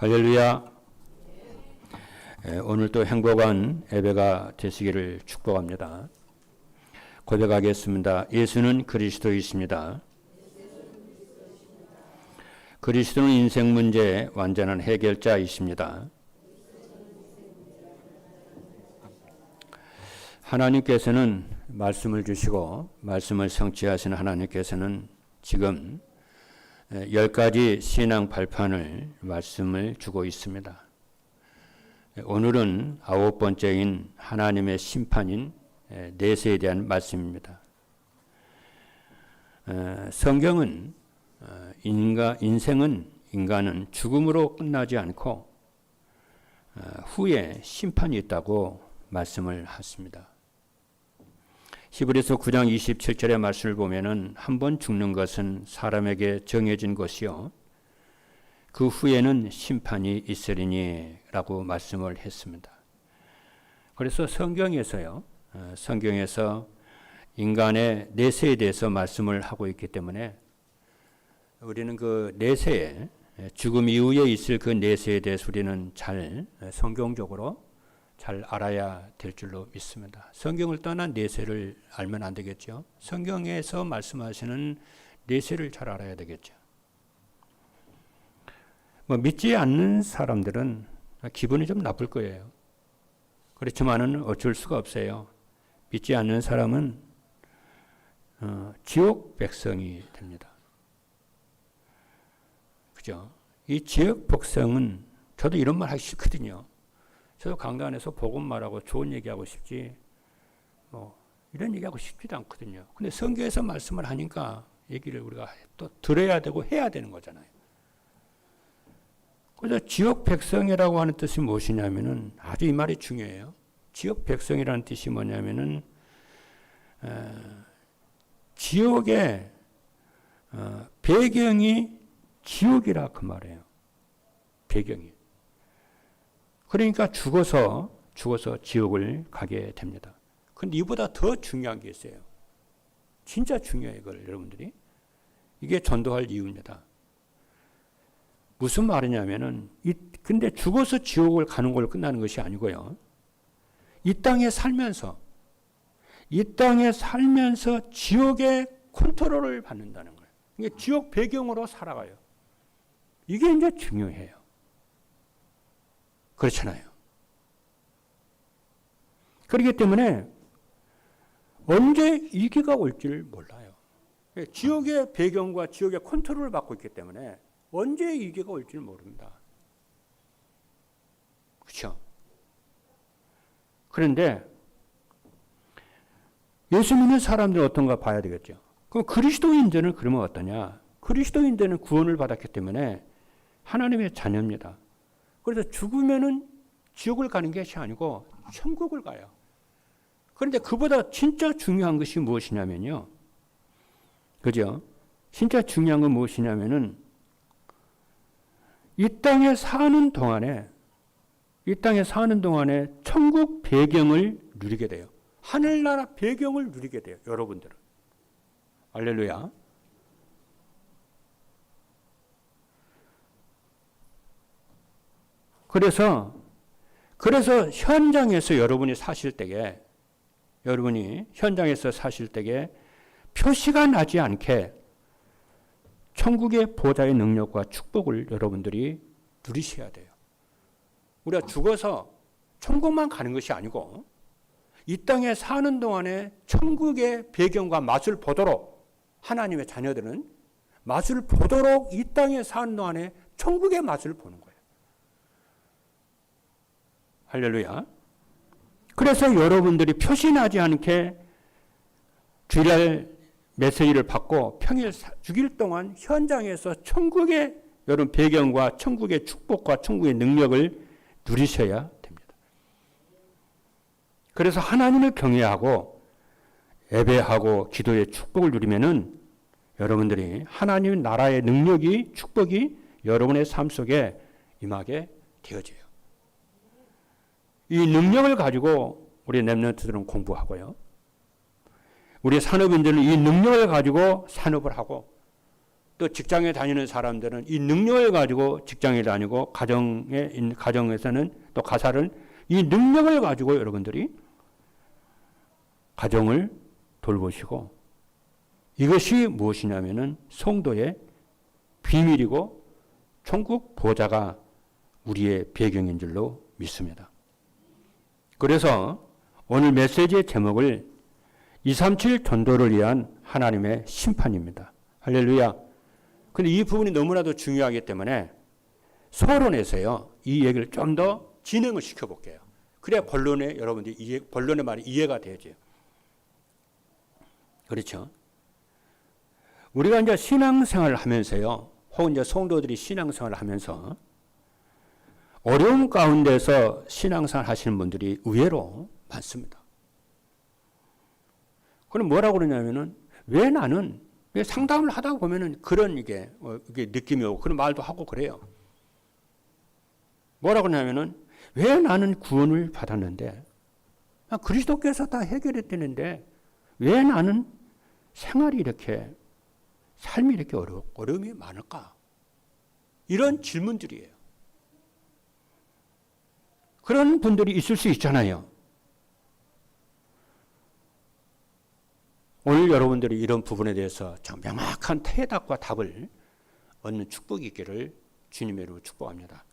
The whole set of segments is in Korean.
할렐루야. 오늘도 행복한 예배가 되시기를 축복합니다. 고백하겠습니다. 예수는 그리스도이십니다. 그리스도는 인생 문제의 완전한 해결자이십니다. 하나님께서는 말씀을 주시고 말씀을 성취하시는 하나님께서는 지금 10가지 신앙 발판을 말씀을 주고 있습니다. 오늘은 9번째인 하나님의 심판인 내세에 대한 말씀입니다. 성경은 인간은 죽음으로 끝나지 않고 후에 심판이 있다고 말씀을 하십니다. 히브리서 9장 27절의 말씀을 보면은 한 번 죽는 것은 사람에게 정해진 것이요 그 후에는 심판이 있으리니 라고 말씀을 했습니다. 그래서 성경에서 인간의 내세에 대해서 말씀을 하고 있기 때문에 우리는 그 내세에 죽음 이후에 있을 그 내세에 대해서 우리는 잘 성경적으로 잘 알아야 될 줄로 믿습니다. 성경을 떠난 내세를 알면 안 되겠죠. 성경에서 말씀하시는 내세를 잘 알아야 되겠죠. 믿지 않는 사람들은 기분이 좀 나쁠 거예요. 그렇지만은 어쩔 수가 없어요. 믿지 않는 사람은 지옥 백성이 됩니다. 그죠? 이 지옥 백성은 저도 이런 말 하기 싫거든요. 저도 강단에서 복음 말하고 좋은 얘기하고 싶지 이런 얘기하고 싶지도 않거든요. 근데 성경에서 말씀을 하니까 얘기를 우리가 또 들어야 되고 해야 되는 거잖아요. 그래서 지옥 백성이라고 하는 뜻이 무엇이냐면은 아주 이 말이 중요해요. 지옥 백성이라는 뜻이 뭐냐면은 지옥의 배경이 지옥이라 그 말이에요. 배경이. 그러니까 죽어서 지옥을 가게 됩니다. 그런데 이보다 더 중요한 게 있어요. 진짜 중요해요, 이걸 여러분들이. 이게 전도할 이유입니다. 무슨 말이냐면은, 근데 죽어서 지옥을 가는 걸로 끝나는 것이 아니고요. 이 땅에 살면서 지옥의 컨트롤을 받는다는 거예요. 이게 지옥 배경으로 살아가요. 이게 이제 중요해요. 그렇잖아요. 그렇기 때문에 언제 위기가 올지를 몰라요. 지옥의 배경과 지옥의 컨트롤을 받고 있기 때문에 언제 위기가 올지를 모릅니다. 그렇죠? 그런데 예수 믿는 사람들은 어떤가 봐야 되겠죠. 그럼 그리스도인들은 그러면 어떠냐? 그리스도인들은 구원을 받았기 때문에 하나님의 자녀입니다. 그래서 죽으면은 지옥을 가는 것이 아니고 천국을 가요. 그런데 그보다 진짜 중요한 것이 무엇이냐면요. 그죠? 진짜 중요한 건 무엇이냐면은 이 땅에 사는 동안에 천국 배경을 누리게 돼요. 하늘나라 배경을 누리게 돼요. 여러분들은. 할렐루야. 그래서 현장에서 여러분이 사실 때에 표시가 나지 않게 천국의 보좌의 능력과 축복을 여러분들이 누리셔야 돼요. 우리가 죽어서 천국만 가는 것이 아니고 이 땅에 사는 동안에 천국의 배경과 맛을 보도록 하나님의 자녀들은 맛을 보도록 이 땅에 사는 동안에 천국의 맛을 보는 거예요. 할렐루야. 그래서 여러분들이 표시나지 않게 주일날 메시지를 받고 평일 6일 동안 현장에서 천국의 여러분 배경과 천국의 축복과 천국의 능력을 누리셔야 됩니다. 그래서 하나님을 경외하고 예배하고 기도의 축복을 누리면은 여러분들이 하나님의 나라의 능력이 축복이 여러분의 삶 속에 임하게 되어져요. 이 능력을 가지고 우리 렘넌트들은 공부하고요. 우리 산업인들은 이 능력을 가지고 산업을 하고 또 직장에 다니는 사람들은 이 능력을 가지고 직장에 다니고 가정에서는 또 가사를 이 능력을 가지고 여러분들이 가정을 돌보시고 이것이 무엇이냐면은 성도의 비밀이고 천국 보좌가 우리의 배경인 줄로 믿습니다. 그래서 오늘 메시지의 제목을 237 전도를 위한 하나님의 심판입니다. 할렐루야. 근데 이 부분이 너무나도 중요하기 때문에 서론에서요, 이 얘기를 좀 더 진행을 시켜볼게요. 그래야 본론의 말이 이해가 되죠. 그렇죠? 우리가 이제 신앙생활을 하면서요, 혹은 이제 성도들이 신앙생활을 하면서 어려움 가운데서 신앙생활 하시는 분들이 의외로 많습니다. 그럼 뭐라고 그러냐면은, 왜 나는, 왜 상담을 하다 보면은 그런 이게 느낌이 오고 그런 말도 하고 그래요. 뭐라고 그러냐면은, 왜 나는 구원을 받았는데, 그리스도께서 다 해결했다는데, 왜 나는 삶이 이렇게 어려움이 많을까? 이런 질문들이에요. 그런 분들이 있을 수 있잖아요. 오늘 여러분들이 이런 부분에 대해서 참 명확한 해답과 답을 얻는 축복이 있기를 주님의 이름으로 축복합니다.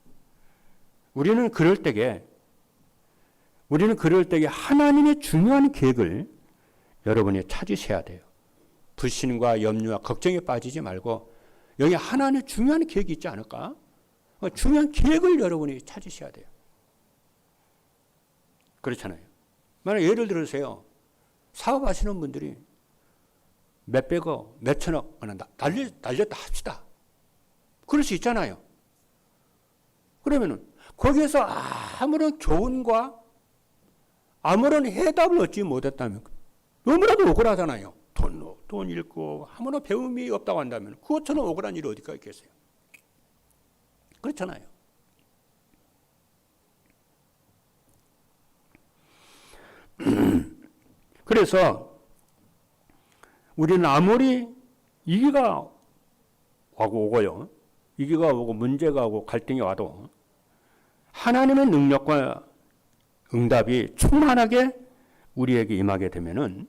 우리는 그럴 때에 하나님의 중요한 계획을 여러분이 찾으셔야 돼요. 불신과 염려와 걱정에 빠지지 말고 여기 하나님의 중요한 계획이 있지 않을까? 중요한 계획을 여러분이 찾으셔야 돼요. 그렇잖아요. 만약 예를 들으세요. 사업하시는 분들이 몇백억, 몇천억 날렸다 합시다. 그럴 수 있잖아요. 그러면은 거기에서 아무런 교훈과 아무런 해답을 얻지 못했다면 너무나도 억울하잖아요. 돈 잃고 아무런 배움이 없다고 한다면 그것처럼 억울한 일이 어디가 있겠어요. 그렇잖아요. 그래서 우리는 아무리 위기가 오고요. 위기가 오고 문제가 오고 갈등이 와도 하나님의 능력과 응답이 충만하게 우리에게 임하게 되면은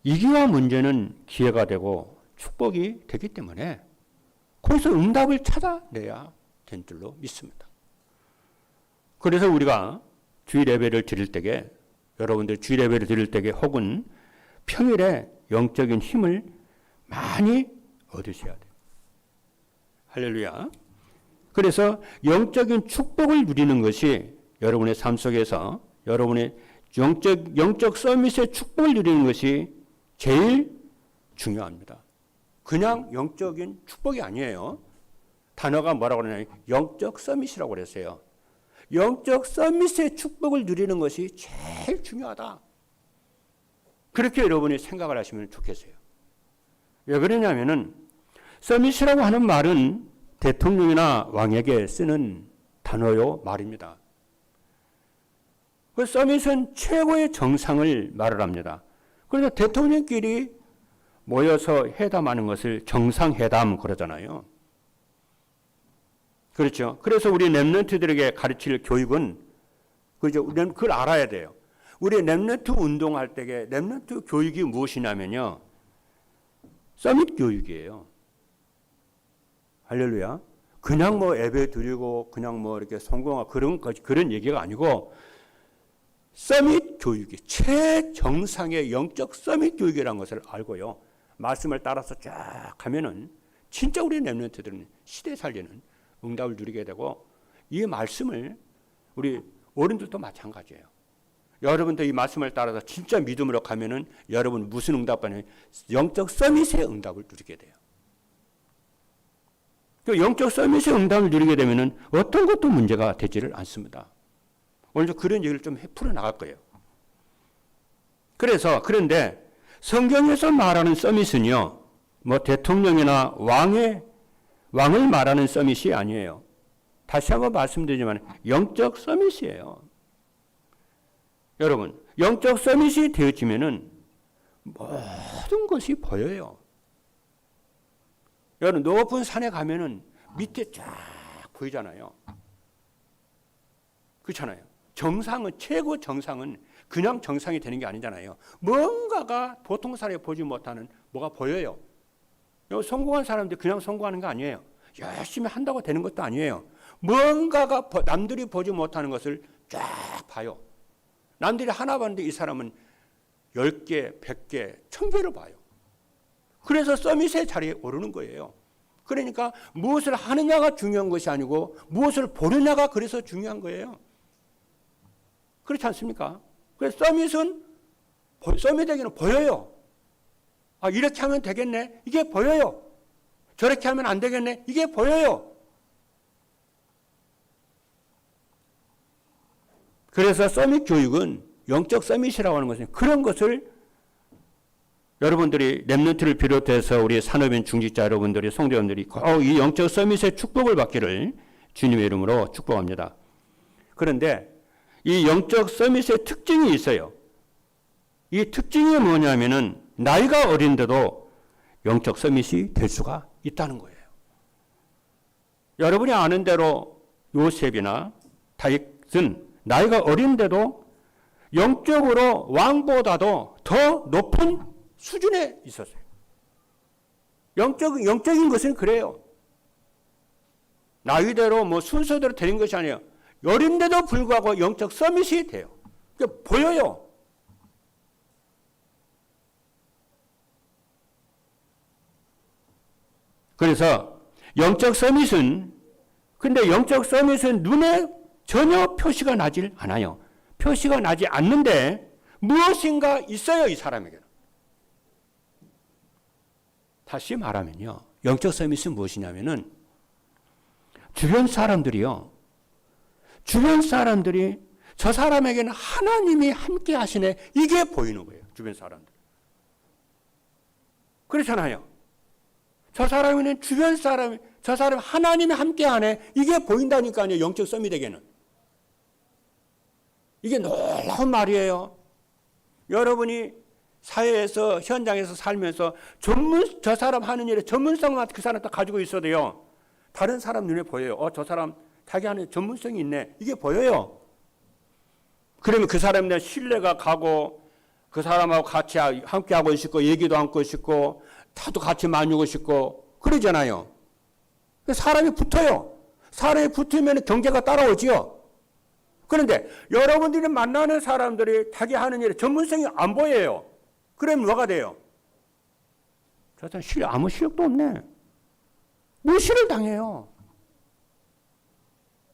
위기와 문제는 기회가 되고 축복이 되기 때문에 거기서 응답을 찾아내야 된 줄로 믿습니다. 그래서 우리가 주일 예배를 드릴 때에 여러분들 주일 예배를 드릴 때에 혹은 평일에 영적인 힘을 많이 얻으셔야 돼요. 할렐루야. 그래서 영적인 축복을 누리는 것이 여러분의 삶 속에서 여러분의 영적 서밋의 축복을 누리는 것이 제일 중요합니다. 그냥 영적인 축복이 아니에요. 단어가 뭐라고 그러냐면 영적 서밋이라고 그랬어요. 영적 서밋의 축복을 누리는 것이 제일 중요하다. 그렇게 여러분이 생각을 하시면 좋겠어요. 왜 그러냐면은 서밋이라고 하는 말은 대통령이나 왕에게 쓰는 단어요 말입니다. 그 서밋은 최고의 정상을 말을 합니다. 그래서 대통령끼리 모여서 회담하는 것을 정상회담 그러잖아요. 그렇죠. 그래서 우리 렘넌트들에게 가르칠 교육은 그걸 알아야 돼요. 우리 렘넌트 운동할 때에 렘넌트 교육이 무엇이냐면요. 서밋 교육이에요. 할렐루야. 그냥 예배 드리고 그냥 이렇게 성공하고 그런 얘기가 아니고 서밋 교육이 최정상의 영적 서밋 교육이라는 것을 알고요. 말씀을 따라서 쫙 하면은 진짜 우리 렘넌트들은 시대 살리는 응답을 누리게 되고 이 말씀을 우리 어른들도 마찬가지예요. 여러분도 이 말씀을 따라서 진짜 믿음으로 가면은 여러분 무슨 응답 받냐면 영적 서밋의 응답을 누리게 돼요. 그 영적 서밋의 응답을 누리게 되면은 어떤 것도 문제가 되지를 않습니다. 오늘 그런 얘기를 좀 풀어나갈 거예요. 그런데 성경에서 말하는 서밋은요, 대통령이나 왕을 말하는 서밋이 아니에요. 다시 한번 말씀드리지만 영적 서밋이에요. 여러분, 영적 서밋이 되어지면은 모든 것이 보여요. 여러분 높은 산에 가면은 밑에 쫙 보이잖아요. 그렇잖아요. 정상은 최고 정상은 그냥 정상이 되는 게 아니잖아요. 뭔가가 보통 사람이 보지 못하는 뭐가 보여요. 성공한 사람들 그냥 성공하는 거 아니에요. 열심히 한다고 되는 것도 아니에요. 뭔가가 남들이 보지 못하는 것을 쫙 봐요. 남들이 하나 봤는데 이 사람은 10개, 100개, 1000개를 봐요. 그래서 서밋의 자리에 오르는 거예요. 그러니까 무엇을 하느냐가 중요한 것이 아니고 무엇을 보느냐가 그래서 중요한 거예요. 그렇지 않습니까? 그래서 서밋에게는 보여요. 아, 이렇게 하면 되겠네. 이게 보여요. 저렇게 하면 안 되겠네. 이게 보여요. 그래서 서밋 교육은 영적 서밋이라고 하는 것은 그런 것을 여러분들이 렘넌트를 비롯해서 우리 산업인 중직자 여러분들이 성도 여러분들이 이 영적 서밋의 축복을 받기를 주님의 이름으로 축복합니다. 그런데 이 영적 서밋의 특징이 있어요. 이 특징이 뭐냐면은 나이가 어린데도 영적 서밋이 될 수가 있다는 거예요. 여러분이 아는 대로 요셉이나 다윗은 나이가 어린데도 영적으로 왕보다도 더 높은 수준에 있었어요. 영적인 것은 그래요. 나이대로 순서대로 되는 것이 아니에요. 어린데도 불구하고 영적 서밋이 돼요. 그러니까 보여요. 그래서 영적 서밋은 눈에 전혀 표시가 나질 않아요. 표시가 나지 않는데 무엇인가 있어요, 이 사람에게는. 다시 말하면요. 영적 서밋은 무엇이냐면은 주변 사람들이 저 사람에게는 하나님이 함께 하시네. 이게 보이는 거예요. 주변 사람들. 그렇잖아요. 저 사람에는 저 사람 하나님이 함께 하네. 이게 보인다니까요. 영적 서밋에게는. 이게 놀라운 말이에요. 여러분이 사회에서 현장에서 살면서 저 사람 하는 일에 전문성만 그 사람 다 가지고 있어도요. 다른 사람 눈에 보여요. 저 사람 자기 하는 전문성이 있네. 이게 보여요. 그러면 그 사람에 대한 신뢰가 가고 그 사람하고 같이 함께 하고 싶고 얘기도 하고 싶고 다도 같이 나누고 싶고 그러잖아요. 사람이 붙어요. 사람이 붙으면 경제가 따라오지요. 그런데 여러분들이 만나는 사람들이 자기 하는 일에 전문성이 안 보여요. 그러면 뭐가 돼요? 저 사람 아무 실력도 없네. 무시를 당해요.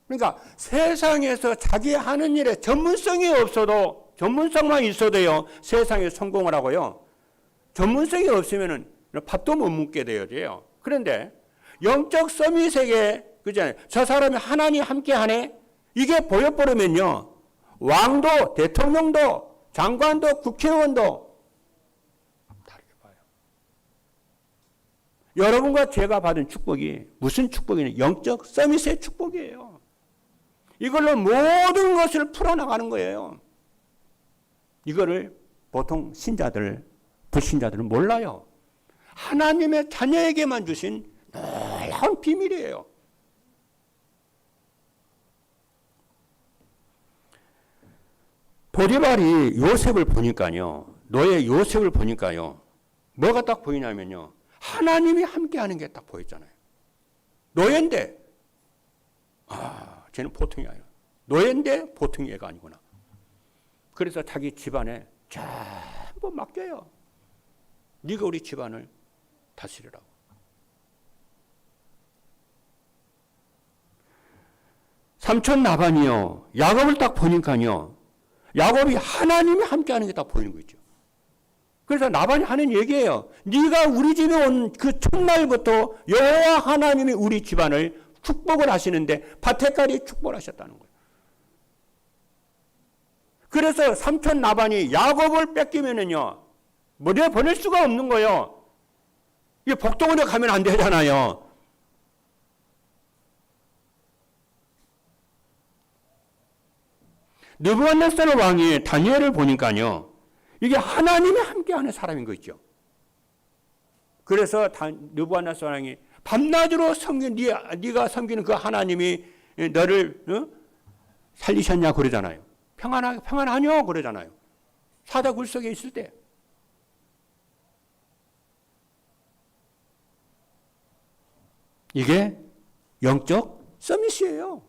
그러니까 세상에서 자기 하는 일에 전문성이 없어도 전문성만 있어도요. 세상에 성공을 하고요. 전문성이 없으면은 밥도 못 먹게 되어져요. 그런데 영적 서밋에게 그잖아요. 저 사람이 하나님 함께 하네. 이게 보여버리면요. 왕도 대통령도 장관도 국회의원도 다르게 봐요. 여러분과 제가 받은 축복이 무슨 축복이냐? 영적 서밋의 축복이에요. 이걸로 모든 것을 풀어나가는 거예요. 이거를 보통 불신자들은 몰라요. 하나님의 자녀에게만 주신 놀라운 비밀이에요. 보디발이 요셉을 보니까요. 너의 요셉을 보니까요. 뭐가 딱 보이냐면요. 하나님이 함께하는 게 딱 보였잖아요. 노예인데 쟤는 보통이 아니야. 노예인데 보통 애가 아니구나. 그래서 자기 집안에 전부 맡겨요. 네가 우리 집안을 다스리라고. 삼촌 라반이요. 야곱을 딱 보니까요. 야곱이 하나님이 함께하는 게 딱 보이는 거죠. 그래서 라반이 하는 얘기예요. 네가 우리 집에 온 그 첫날부터 여호와 하나님이 우리 집안을 축복을 하시는데 밭에까지 축복을 하셨다는 거예요. 그래서 삼촌 라반이 야곱을 뺏기면은요. 뭐 보낼 수가 없는 거예요. 이 복동원에 가면 안 되잖아요. 느부갓네살 왕이 다니엘을 보니까요. 이게 하나님이 함께하는 사람인 거 있죠. 그래서 느부갓네살 왕이 밤낮으로 섬긴 네가 섬기는 그 하나님이 너를 살리셨냐 그러잖아요. 평안하냐 그러잖아요. 사자 굴 속에 있을 때. 이게 영적 서밋이에요.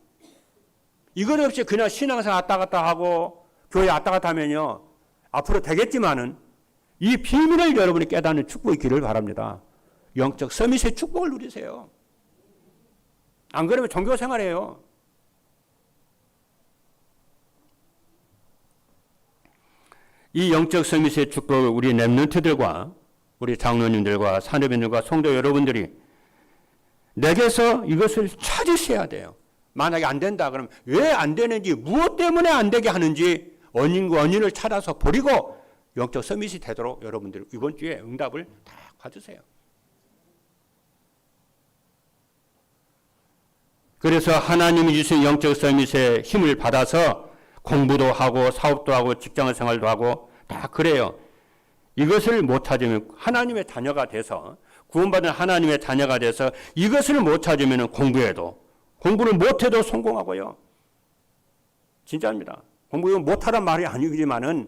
이것 없이 그냥 신앙생활 왔다 갔다 하고 교회 왔다 갔다 하면요. 앞으로 되겠지만은 이 비밀을 여러분이 깨닫는 축복이 있기를 바랍니다. 영적 서밋의 축복을 누리세요. 안 그러면 종교 생활이에요. 이 영적 서밋의 축복을 우리 렘넌트들과 우리 장로님들과 사내분들과 성도 여러분들이 내게서 이것을 찾으셔야 돼요. 만약에 안 된다 그러면 왜 안 되는지, 무엇 때문에 안 되게 하는지 원인을 찾아서 버리고 영적 서밋이 되도록 여러분들 이번 주에 응답을 다 받으세요. 그래서 하나님이 주신 영적 서밋의 힘을 받아서 공부도 하고 사업도 하고 직장 생활도 하고 다 그래요. 이것을 못 찾으면 하나님의 자녀가 돼서 구원받은 하나님의 자녀가 돼서 이것을 못 찾으면 공부를 못해도 성공하고요. 진짜입니다. 공부를 못하란 말이 아니지만은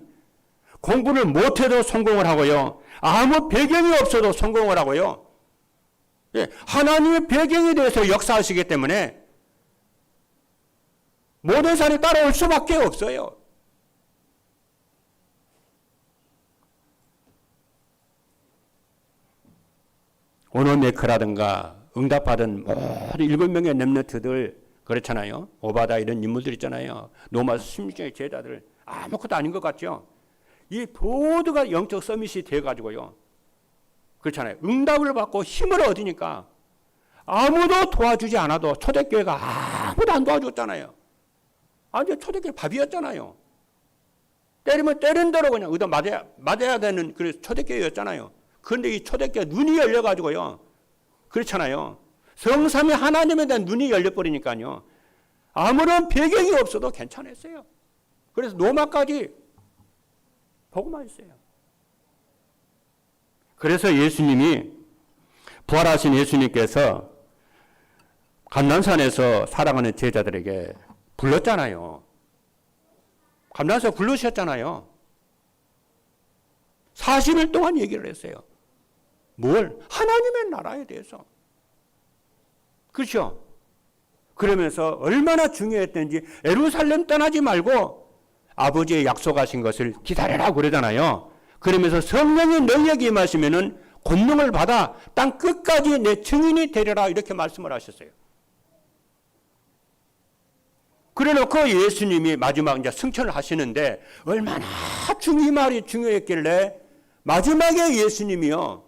공부를 못해도 성공을 하고요. 아무 배경이 없어도 성공을 하고요. 예, 하나님의 배경에 대해서 역사하시기 때문에 모든 사람이 따라올 수밖에 없어요. 오노메크라든가 응답받은 모든 7명의 렘넌트들 그렇잖아요. 오바다 이런 인물들 있잖아요. 노마스 16명의 제자들 아무것도 아닌 것 같죠. 이 모두가 영적 서밋이 돼가지고요. 그렇잖아요. 응답을 받고 힘을 얻으니까 아무도 도와주지 않아도 초대교회가 아무도 안 도와줬잖아요. 아주 초대교회 밥이었잖아요. 때리면 때린 대로 그냥 의도 맞아야 되는 그 초대교회였잖아요. 그런데 이 초대교회 눈이 열려가지고요. 그렇잖아요. 성삼위 하나님에 대한 눈이 열려버리니까요. 아무런 배경이 없어도 괜찮았어요. 그래서 로마까지 보고만 있어요. 그래서 예수님이 부활하신 예수님께서 감람산에서 살아가는 제자들에게 불렀잖아요. 감람산에 부르셨잖아요. 40일 동안 얘기를 했어요. 뭘? 하나님의 나라에 대해서. 그렇죠? 그러면서 얼마나 중요했던지 예루살렘 떠나지 말고 아버지의 약속하신 것을 기다려라 그러잖아요. 그러면서 성령이 너희에게 임하시면은 권능을 받아 땅 끝까지 내 증인이 되리라 이렇게 말씀을 하셨어요. 그래놓고 예수님이 마지막 이제 승천을 하시는데 얼마나 이 말이 중요했길래 마지막에 예수님이요.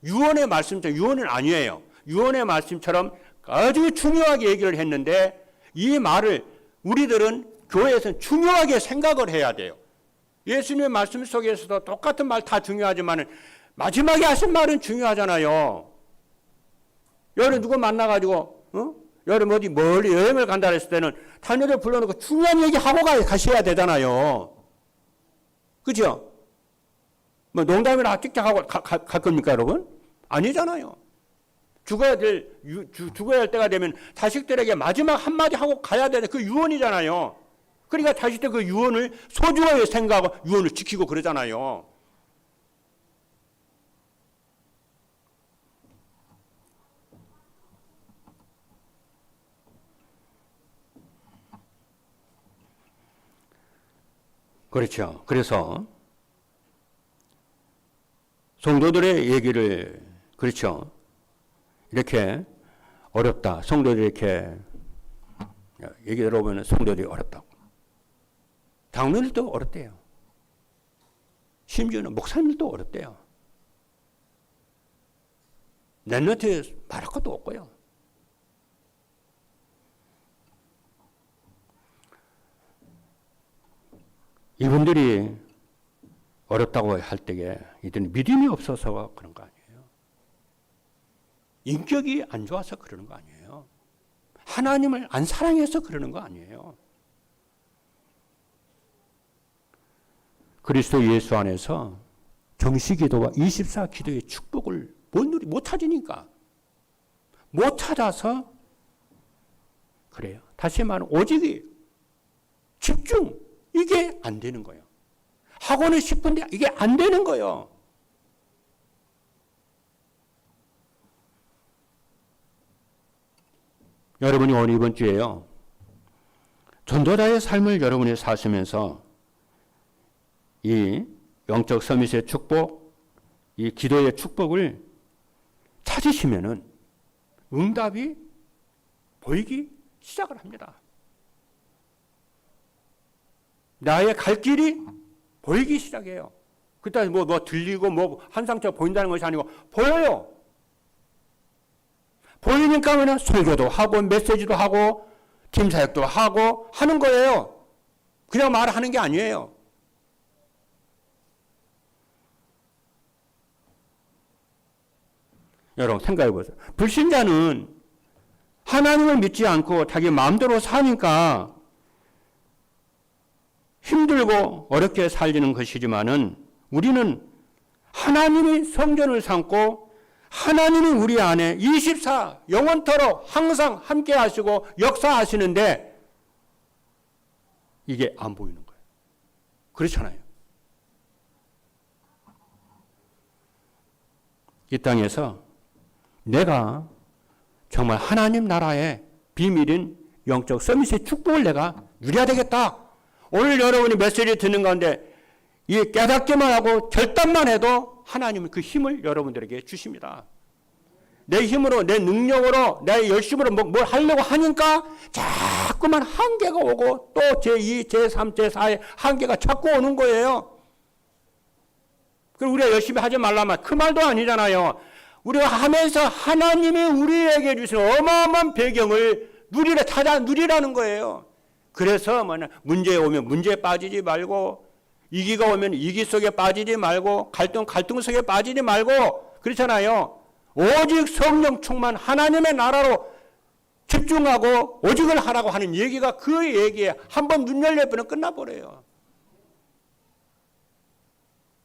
유언의 말씀처럼, 유언은 아니에요. 유언의 말씀처럼 아주 중요하게 얘기를 했는데 이 말을 우리들은 교회에서는 중요하게 생각을 해야 돼요. 예수님의 말씀 속에서도 똑같은 말 다 중요하지만 마지막에 하신 말은 중요하잖아요. 여러분 누구 만나가지고 여러분 어디 멀리 여행을 간다 했을 때는 자녀들 불러놓고 중요한 얘기 하고 가셔야 되잖아요. 그죠? 뭐 농담이나 찍찍하고 갈 겁니까 여러분? 아니잖아요. 죽어야 할 때가 되면 자식들에게 마지막 한마디 하고 가야 되는 그 유언이잖아요. 그러니까 자식들 그 유언을 소중하게 생각하고 유언을 지키고 그러잖아요. 그렇죠. 그래서 성도들의 얘기를 그렇죠. 이렇게 어렵다. 성도들이 이렇게 얘기 들어보면 성도들이 어렵다고. 장로들도 어렵대요. 심지어는 목사님들도 어렵대요. 렘넌트 말할 것도 없고요. 이분들이 어렵다고 할 때에 이들은 믿음이 없어서 그런 거 아니에요. 인격이 안 좋아서 그러는 거 아니에요. 하나님을 안 사랑해서 그러는 거 아니에요. 그리스도 예수 안에서 정시기도와 24기도의 축복을 못 찾으니까 못 찾아서 그래요. 다시 말하면 오직이 집중 이게 안 되는 거예요. 하고는 싶은데 이게 안 되는 거예요. 여러분이 오늘 이번 주에요. 전도자의 삶을 여러분이 사시면서 이 영적 서밋의 축복, 이 기도의 축복을 찾으시면은 응답이 보이기 시작을 합니다. 나의 갈 길이 보이기 시작해요. 그때 뭐 들리고 한상처 보인다는 것이 아니고 보여요. 보이니까 그냥 설교도 하고 메시지도 하고 팀 사역도 하고 하는 거예요. 그냥 말하는 게 아니에요. 여러분 생각해 보세요. 불신자는 하나님을 믿지 않고 자기 마음대로 사니까 힘들고 어렵게 살리는 것이지만은 우리는 하나님이 성전을 삼고 하나님이 우리 안에 24 영원토록 항상 함께 하시고 역사하시는데 이게 안 보이는 거예요. 그렇잖아요. 이 땅에서 내가 정말 하나님 나라의 비밀인 영적 서밋의 축복을 내가 누려야 되겠다. 오늘 여러분이 메시지 듣는 가운데 이 깨닫기만 하고 결단만 해도 하나님은 그 힘을 여러분들에게 주십니다. 내 힘으로, 내 능력으로, 내 열심으로 뭘 하려고 하니까 자꾸만 한계가 오고 또 제2, 제3, 제4의 한계가 자꾸 오는 거예요. 그리고 우리가 열심히 하지 말라면 그 말도 아니잖아요. 우리가 하면서 하나님이 우리에게 주신 어마어마한 배경을 누리라는 거예요. 그래서 문제 오면 문제에 빠지지 말고 위기가 오면 위기 속에 빠지지 말고 갈등 속에 빠지지 말고 그렇잖아요. 오직 성령 충만 하나님의 나라로 집중하고 오직을 하라고 하는 얘기가 그 얘기에 한번 눈 열려버리면 끝나버려요.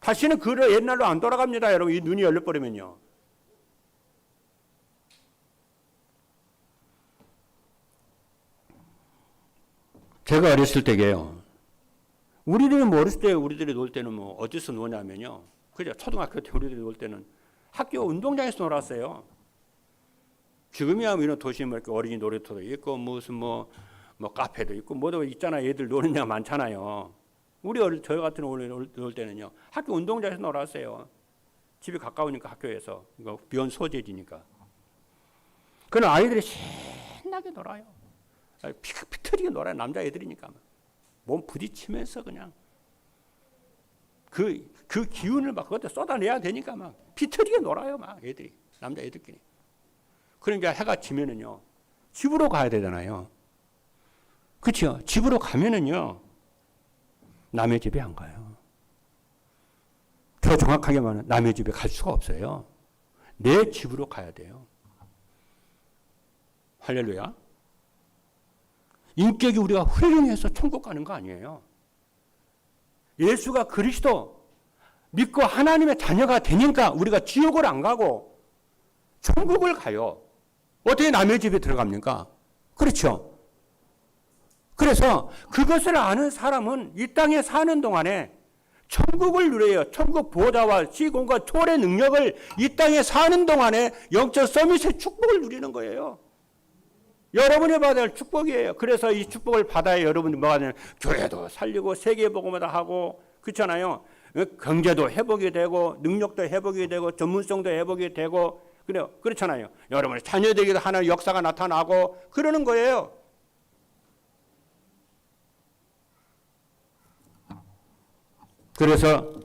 다시는 그 옛날로 안 돌아갑니다. 여러분 이 눈이 열려버리면요. 제가 어렸을 때게요. 우리들이 어렸을 때 우리들이 놀 때는 어디서 노냐면요. 그죠? 초등학교 때 우리들이 놀 때는 학교 운동장에서 놀았어요. 지금이야 이런 도시 이렇게 어린이 놀이터도 있고 무슨 카페도 있고 뭐도 있잖아요. 애들 노는 데가 많잖아요. 저희 같은 놀 때는요. 학교 운동장에서 놀았어요. 집이 가까우니까 학교에서 비원 소재지니까. 그런 아이들이 신나게 놀아요. 피터지게 놀아요. 남자애들이니까. 몸 부딪히면서 그냥 그 기운을 막 그것도 쏟아내야 되니까 막 피터지게 놀아요. 막 애들이. 남자애들끼리. 그러니까 해가 지면은요. 집으로 가야 되잖아요. 그렇죠? 집으로 가면은요. 남의 집에 안 가요. 더 정확하게 말하면 남의 집에 갈 수가 없어요. 내 집으로 가야 돼요. 할렐루야. 인격이 우리가 훌륭해서 천국 가는 거 아니에요. 예수가 그리스도 믿고 하나님의 자녀가 되니까 우리가 지옥을 안 가고 천국을 가요. 어떻게 남의 집에 들어갑니까? 그렇죠. 그래서 그것을 아는 사람은 이 땅에 사는 동안에 천국을 누려요. 천국 보좌와 시공과 초월의 능력을 이 땅에 사는 동안에 영적 서밋의 축복을 누리는 거예요. 여러분이 받아야 할 축복이에요. 그래서 이 축복을 받아야 여러분이 뭐가 되냐면 교회도 살리고 세계복음도 하고 그렇잖아요. 경제도 회복이 되고 능력도 회복이 되고 전문성도 회복이 되고 그래요. 그렇잖아요. 여러분의 자녀들에게도 하나의 역사가 나타나고 그러는 거예요. 그래서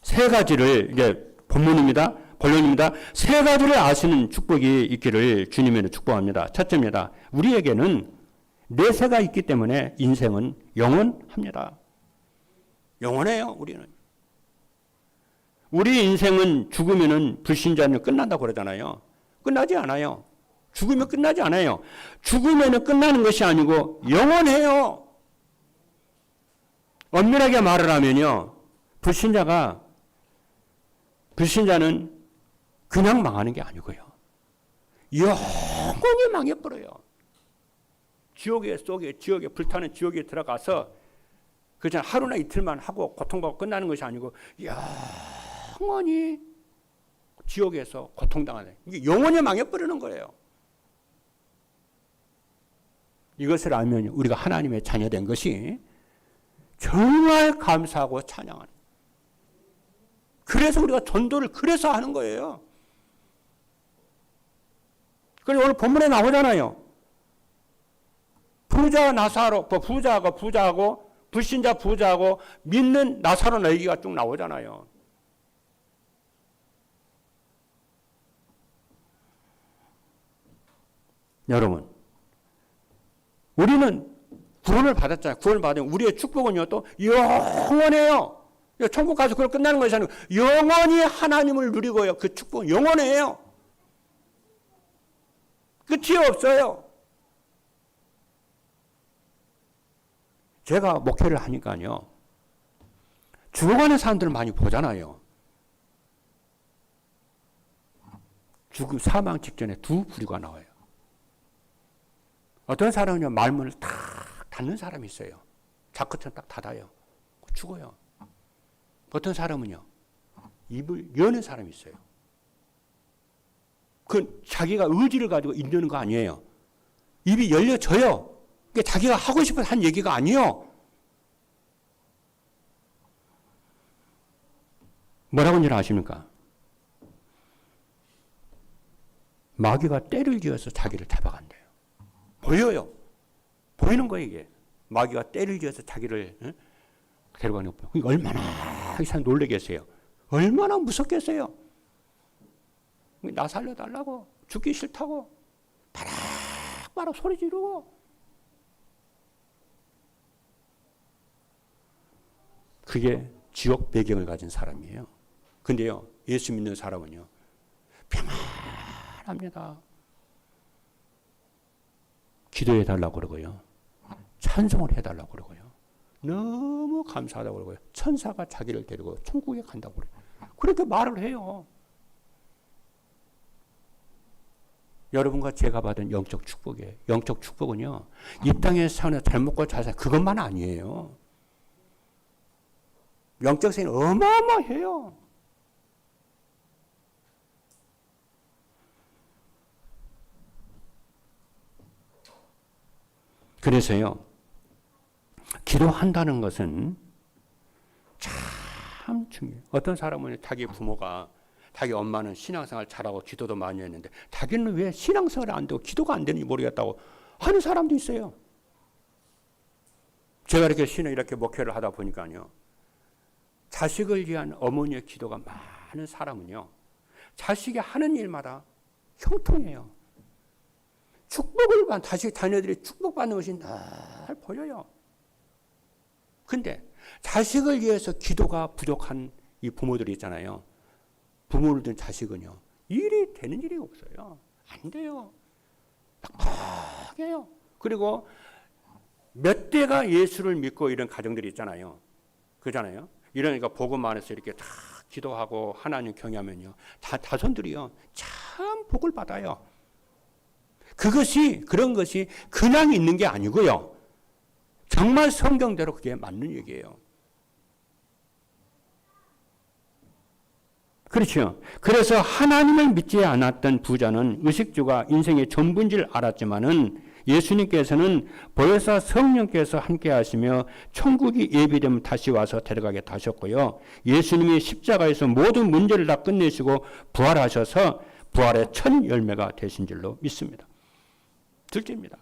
세 가지를 이제 본문입니다. 본론입니다. 세 가지를 아시는 축복이 있기를 주님의 축복합니다. 첫째입니다. 우리에게는 내세가 있기 때문에 인생은 영원합니다. 영원해요. 우리는. 우리 인생은 죽으면은 불신자는 끝난다고 그러잖아요. 끝나지 않아요. 죽으면 끝나지 않아요. 죽으면은 끝나는 것이 아니고 영원해요. 엄밀하게 말을 하면요. 불신자는 그냥 망하는 게 아니고요. 영원히 망해버려요. 지옥에 불타는 지옥에 들어가서 그냥 하루나 이틀만 하고 고통받고 끝나는 것이 아니고 영원히 지옥에서 고통당하는, 이게 영원히 망해버리는 거예요. 이것을 알면 우리가 하나님의 자녀된 것이 정말 감사하고 찬양하는, 그래서 우리가 전도를 그래서 하는 거예요. 그래서 오늘 본문에 나오잖아요. 부자 나사로, 부자하고 불신자 부자하고 믿는 나사로 얘기가 쭉 나오잖아요. 여러분, 우리는 구원을 받았잖아요. 구원을 받으면 우리의 축복은요, 또 영원해요. 천국 가서 그걸 끝나는 것이 아니고 영원히 하나님을 누리고요. 그 축복은 영원해요. 끝이 없어요. 제가 목회를 하니까요, 죽어가는 사람들을 많이 보잖아요. 죽음, 사망 직전에 두 부류가 나와요. 어떤 사람은요, 말문을 탁 닫는 사람이 있어요. 자크처럼 딱 닫아요. 죽어요. 어떤 사람은요, 입을 여는 사람이 있어요. 그건 자기가 의지를 가지고 있는 거 아니에요. 입이 열려져요. 그게 자기가 하고 싶어서 한 얘기가 아니에요. 뭐라고 하는지 아십니까? 마귀가 때를 지어서 자기를 잡아간대요. 보여요. 보이는 거예요, 이게. 마귀가 때를 지어서 자기를 데려가는 거. 얼마나 이 사람 놀라겠어요. 얼마나 무섭겠어요. 나 살려달라고, 죽기 싫다고, 바락바락 소리 지르고. 그게 지옥 배경을 가진 사람이에요. 근데요, 예수 믿는 사람은요, 평안합니다. 기도해 달라고 그러고요, 찬송을 해달라고 그러고요, 너무 감사하다고 그러고요, 천사가 자기를 데리고 천국에 간다고 그래요. 그렇게 말을 해요. 여러분과 제가 받은 영적 축복이에요. 영적 축복은요, 이 땅에 사는 잘 먹고 잘 사는 그것만 아니에요. 영적 생이 어마어마해요. 그래서요, 기도한다는 것은 참 중요해요. 어떤 사람은 자기 부모가, 자기 엄마는 신앙생활 잘하고 기도도 많이 했는데 자기는 왜 신앙생활이 안 되고 기도가 안 되는지 모르겠다고 하는 사람도 있어요. 제가 이렇게 이렇게 목회를 하다 보니까요, 자식을 위한 어머니의 기도가 많은 사람은요, 자식이 하는 일마다 형통해요. 축복을 받는, 자녀들이 축복받는 것이 늘 보여요. 근데 자식을 위해서 기도가 부족한 이 부모들이 있잖아요. 부모를 둔 자식은요, 일이 되는 일이 없어요. 안 돼요. 빡빡해요. 그리고 몇 대가 예수를 믿고 이런 가정들이 있잖아요. 그러잖아요. 이러니까 복음 안에서 이렇게 다 기도하고 하나님 경외하면요, 자손들이요, 참 복을 받아요. 그런 것이 그냥 있는 게 아니고요, 정말 성경대로 그게 맞는 얘기예요. 그렇죠. 그래서 하나님을 믿지 않았던 부자는 의식주가 인생의 전부인 줄 알았지만은 예수님께서는 보혜사 성령께서 함께 하시며 천국이 예비되면 다시 와서 데려가게 하셨고요. 예수님이 십자가에서 모든 문제를 다 끝내시고 부활하셔서 부활의 첫 열매가 되신 줄로 믿습니다. 둘째입니다.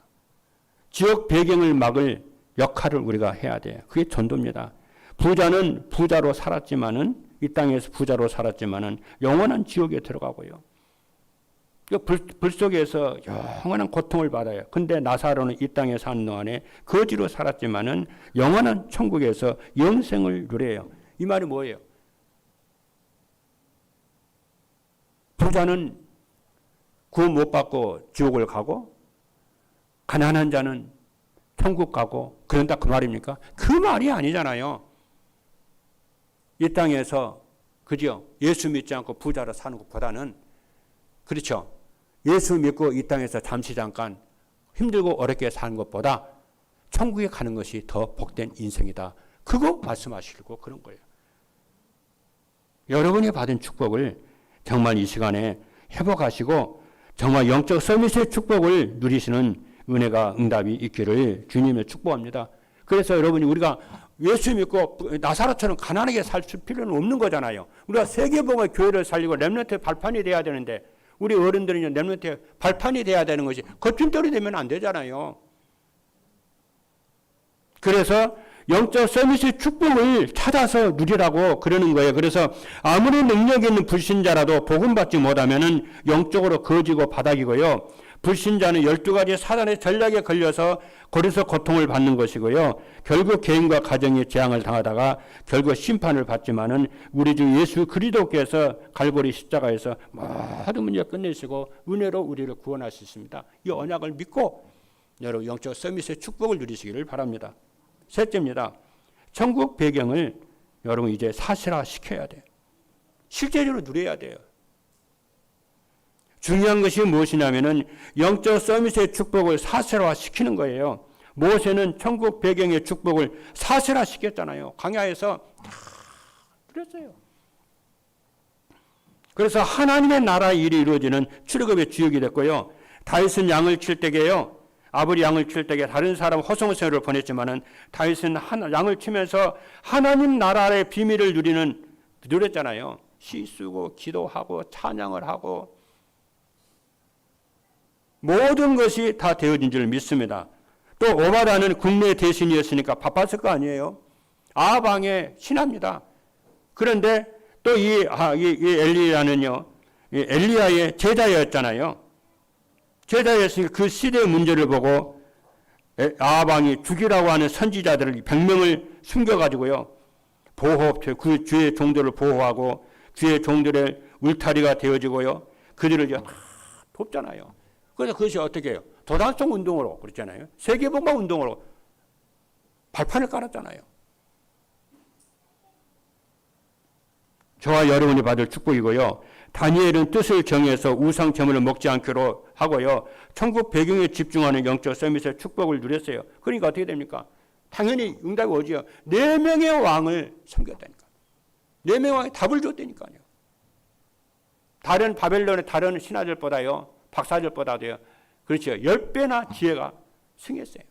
지옥 배경을 막을 역할을 우리가 해야 돼요. 그게 전도입니다. 부자는 부자로 살았지만은, 이 땅에서 부자로 살았지만은 영원한 지옥에 들어가고요, 불 속에서 영원한 고통을 받아요. 근데 나사로는 이 땅에 사는 동안에 거지로 살았지만은 영원한 천국에서 영생을 누려요. 이 말이 뭐예요? 부자는 구원 못 받고 지옥을 가고, 가난한 자는 천국 가고, 그런다 그 말입니까? 그 말이 아니잖아요. 이 땅에서, 그죠? 예수 믿지 않고 부자로 사는 것보다는, 그렇죠? 예수 믿고 이 땅에서 잠시 잠깐 힘들고 어렵게 사는 것보다 천국에 가는 것이 더 복된 인생이다. 그거 말씀하시려고 그런 거예요. 여러분이 받은 축복을 정말 이 시간에 회복하시고 정말 영적 서밋의 축복을 누리시는 은혜가 응답이 있기를 주님을 축복합니다. 그래서 여러분이 우리가 예수 믿고 나사로처럼 가난하게 살 필요는 없는 거잖아요. 우리가 세계복음의 교회를 살리고 렘넌트의 발판이 돼야 되는데 우리 어른들은 렘넌트의 발판이 돼야 되는 것이 거침돌이 되면 안 되잖아요. 그래서 영적 서밋의 축복을 찾아서 누리라고 그러는 거예요. 그래서 아무리 능력 있는 불신자라도 복음받지 못하면 영적으로 거지고 바닥이고요. 불신자는 12가지 사단의 전략에 걸려서 거기서 고통을 받는 것이고요. 결국 개인과 가정이 재앙을 당하다가 결국 심판을 받지만은 우리 주 예수 그리스도께서 갈보리 십자가에서 모든 문제 끝내시고 은혜로 우리를 구원하셨습니다. 이 언약을 믿고 여러분 영적 서밋의 축복을 누리시기를 바랍니다. 셋째입니다. 천국 배경을 여러분 이제 사실화 시켜야 돼요. 실제적으로 누려야 돼요. 중요한 것이 무엇이냐면은 영적 서밋의 축복을 사실화 시키는 거예요. 모세는 천국 배경의 축복을 사실화 시켰잖아요. 광야에서 다 누렸어요. 그래서 하나님의 나라의 일이 이루어지는 출애굽의 주역이 됐고요. 다윗은 양을 칠 때게요. 아버지 양을 칠 때에 다른 사람 호성세를 보냈지만은 다윗은 양을 치면서 하나님 나라의 비밀을 누렸잖아요. 시 쓰고 기도하고 찬양을 하고 모든 것이 다 되어진 줄 믿습니다. 또 오바다는 국내 대신이었으니까 바빴을 거 아니에요. 아방의 신하입니다. 그런데 또 이 엘리야는요, 엘리야의 제자였잖아요. 제자였으니까 그 시대의 문제를 보고 아방이 죽이라고 하는 선지자들을 100명을 숨겨가지고요. 그 주의 종들을 보호하고 주의 종들의 울타리가 되어지고요. 그들을 다 돕잖아요. 그래서 그것이 어떻게 해요? 도단성 운동으로 그랬잖아요. 세계복음화 운동으로 발판을 깔았잖아요. 저와 여러분이 받을 축복이고요. 다니엘은 뜻을 정해서 우상 제물을 먹지 않기로 하고요. 천국 배경에 집중하는 영적 서밋의 축복을 누렸어요. 그러니까 어떻게 됩니까? 당연히 응답이 오지요. 4명의 왕을 섬겼다니까. 4명의 왕이 답을 줬다니까요. 다른 바벨론의 다른 신하들보다요. 박사들보다도요. 그렇죠. 10배나 지혜가 승했어요.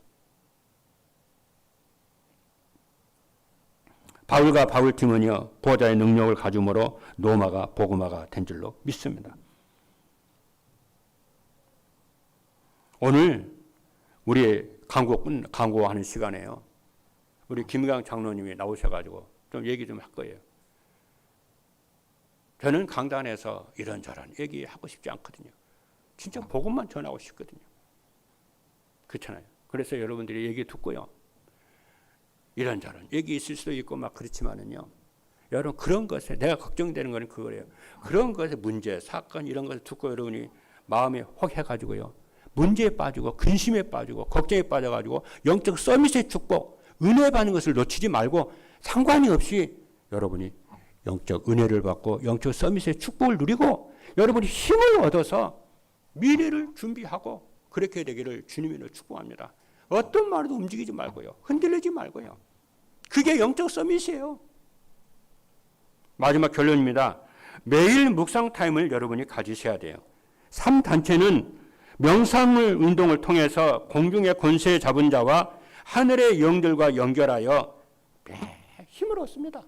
바울과 바울팀은요. 보좌의 능력을 가짐으로 로마가 복음화가 된 줄로 믿습니다. 오늘 우리 강구하는 시간에요. 우리 김강 장로님이 나오셔가지고 좀 얘기 좀 할 거예요. 저는 강단에서 이런저런 얘기하고 싶지 않거든요. 진짜 복음만 전하고 싶거든요. 그렇잖아요. 그래서 여러분들이 얘기 듣고요. 이런저런 얘기 있을 수도 있고 막 그렇지만은요. 여러분 그런 것에 내가 걱정되는 거는 그거예요. 그런 것에 문제, 사건 이런 것을 듣고 여러분이 마음에 혹 해가지고요. 문제에 빠지고 근심에 빠지고 걱정에 빠져가지고 영적 서밋의 축복, 은혜 받는 것을 놓치지 말고 상관이 없이 여러분이 영적 은혜를 받고 영적 서밋의 축복을 누리고 여러분이 힘을 얻어서 미래를 준비하고 그렇게 되기를 주님으로 축복합니다. 어떤 말도 움직이지 말고요. 흔들리지 말고요. 그게 영적 서밋이에요. 마지막 결론입니다. 매일 묵상 타임을 여러분이 가지셔야 돼요. 3단체는 명상을 운동을 통해서 공중의 권세 잡은 자와 하늘의 영들과 연결하여 힘을 얻습니다.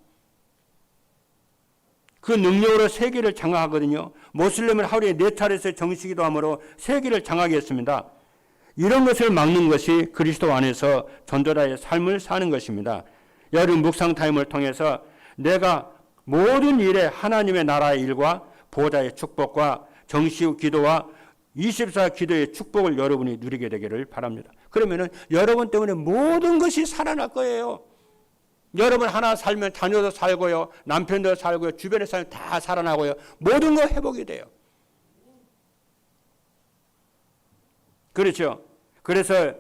그 능력으로 세계를 장악하거든요. 모슬렘을 하루에 4차례에서 정식기도 함으로 세계를 장악하게 했습니다. 이런 것을 막는 것이 그리스도 안에서 전도자의 삶을 사는 것입니다. 여러분 묵상 타임을 통해서 내가 모든 일에 하나님의 나라의 일과 보좌의 축복과 정식 기도와 24 기도의 축복을 여러분이 누리게 되기를 바랍니다. 그러면은 여러분 때문에 모든 것이 살아날 거예요. 여러분 하나 살면 자녀도 살고요. 남편도 살고요. 주변에 살면 다 살아나고요. 모든 거 회복이 돼요. 그렇죠. 그래서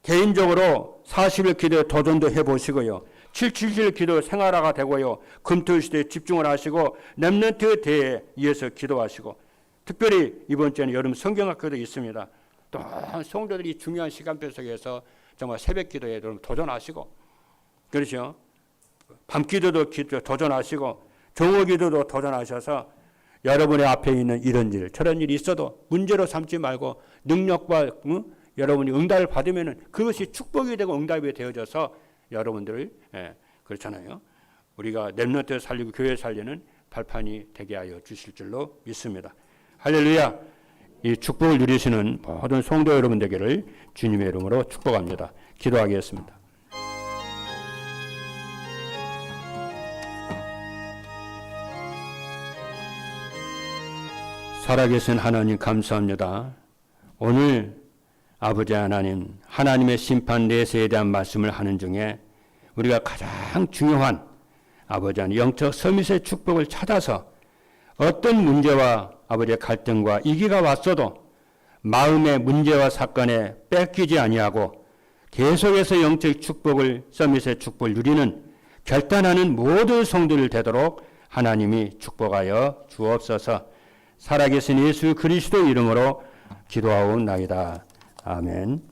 개인적으로 40일 기도 도전도 해보시고요. 777 기도 생활화가 되고요. 금토일 시대에 집중을 하시고 렘넌트 대회에 이어서 기도하시고 특별히 이번 주에는 여름 성경학교도 있습니다. 또 성도들이 중요한 시간표 속에서 정말 새벽 기도에 여러분 도전하시고, 그렇죠? 밤 기도도 도전하시고 종호 기도도 도전하셔서 여러분의 앞에 있는 이런 일 저런 일이 있어도 문제로 삼지 말고 능력과 여러분이 응답을 받으면 그것이 축복이 되고 응답이 되어져서 여러분들 그렇잖아요. 우리가 렘넌트 살리고 교회 살리는 발판이 되게 하여 주실 줄로 믿습니다. 할렐루야. 이 축복을 누리시는 모든 성도 여러분 되기를 주님의 이름으로 축복합니다. 기도하겠습니다. 살아계신 하나님 감사합니다. 오늘 아버지 하나님, 하나님의 심판 내세에 대한 말씀을 하는 중에 우리가 가장 중요한 아버지 하나님 영적 서밋의 축복을 찾아서 어떤 문제와 아버지의 갈등과 위기가 왔어도 마음의 문제와 사건에 뺏기지 아니하고 계속해서 영적 축복을 서밋의 축복을 누리는 결단하는 모든 성도들 되도록 하나님이 축복하여 주옵소서. 살아계신 예수 그리스도 이름으로 기도하옵나이다. 아멘.